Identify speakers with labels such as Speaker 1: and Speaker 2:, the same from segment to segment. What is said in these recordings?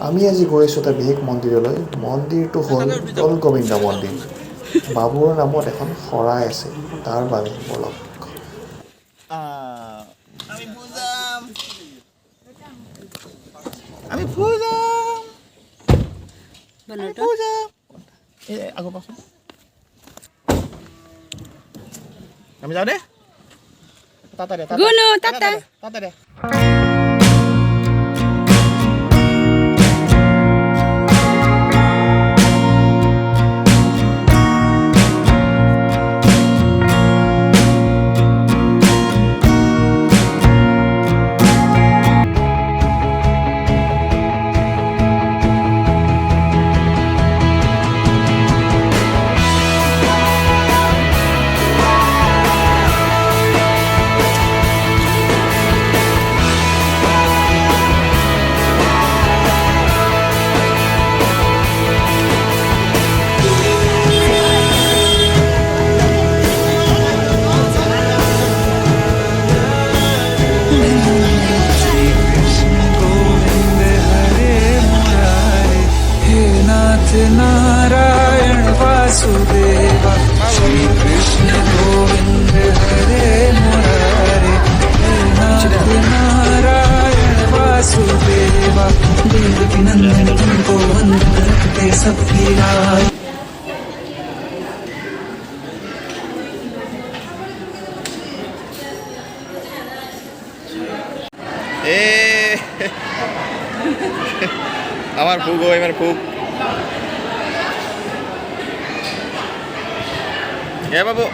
Speaker 1: আমি আজি গৈ আছোঁ এটা বিশেষ মন্দিৰলৈ। মন্দিৰটো হ'ল দৌল মন্দিৰ। বাবুৰ নামত এখন শৰাই আছে, তাৰ বাবে বলক।
Speaker 2: আমি বুজাম, আমি বুজাম, আমি বুজাম। এই আগৰ পাচোন, আমি যাওঁ দে। তাতে দে, তাতে দে।
Speaker 3: नारायण वासुदेवा श्री कृष्ण गोविंद हरे मुरारे हे नाथ नारायण वासुदेवा देवकी नंदन तुमको वंदन रखते सबकी लाज।
Speaker 2: আমার ফুগ এবার ফুগ এ বাবু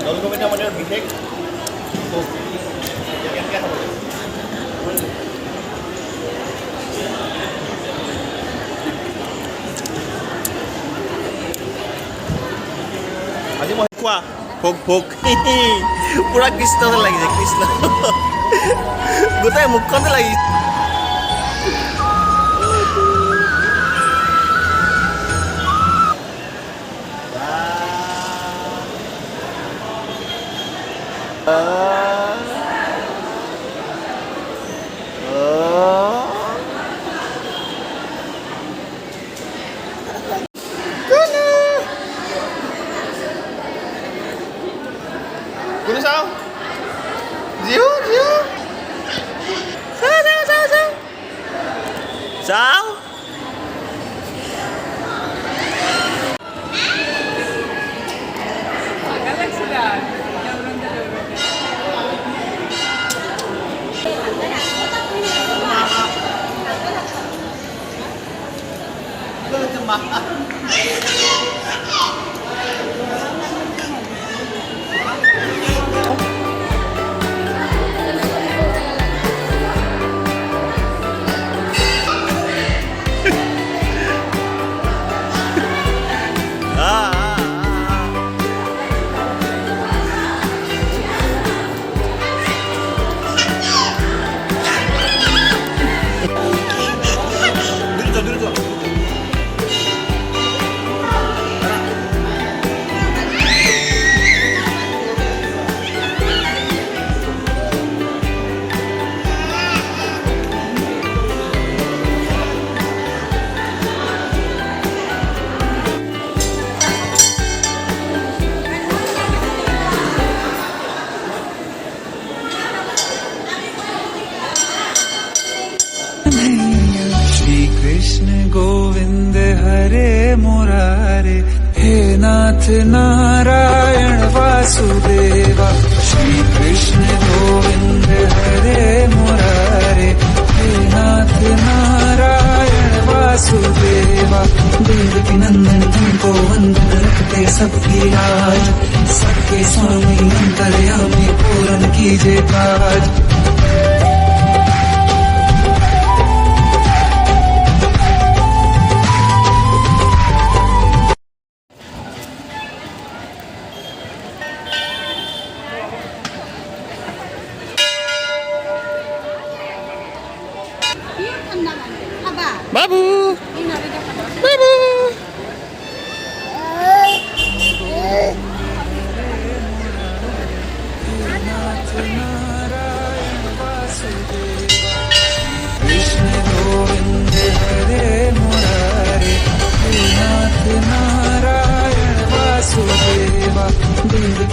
Speaker 2: দৌল গোবিন্দ মন্দিৰৰ বিশেষ আজি মই খোৱা ভোগ ভোগ পুৰা কৃষ্ণতে লাগিছে কৃষ্ণ গোটেই মুখখনতে লাগিছে Kuno sao? Diu, diu. Sao. Sao?
Speaker 3: Shri Krishna Govind हरे मुरारे हे नाथ नारायण वासुदेवा श्री कृष्ण गोविंद हरे मुरारे हे नाथ नारायण वासुदेवा देवकी नंदन तुमको वंदन रखते सबकी लाज सबके स्वामी अंतर्यामी पूर्ण कीजिए काज।
Speaker 2: Babu. Babu.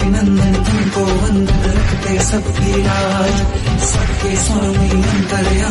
Speaker 3: देवकी नंदन तुमको वंदन रखते सबकी लाज, सबके स्वामी अंतर्यामी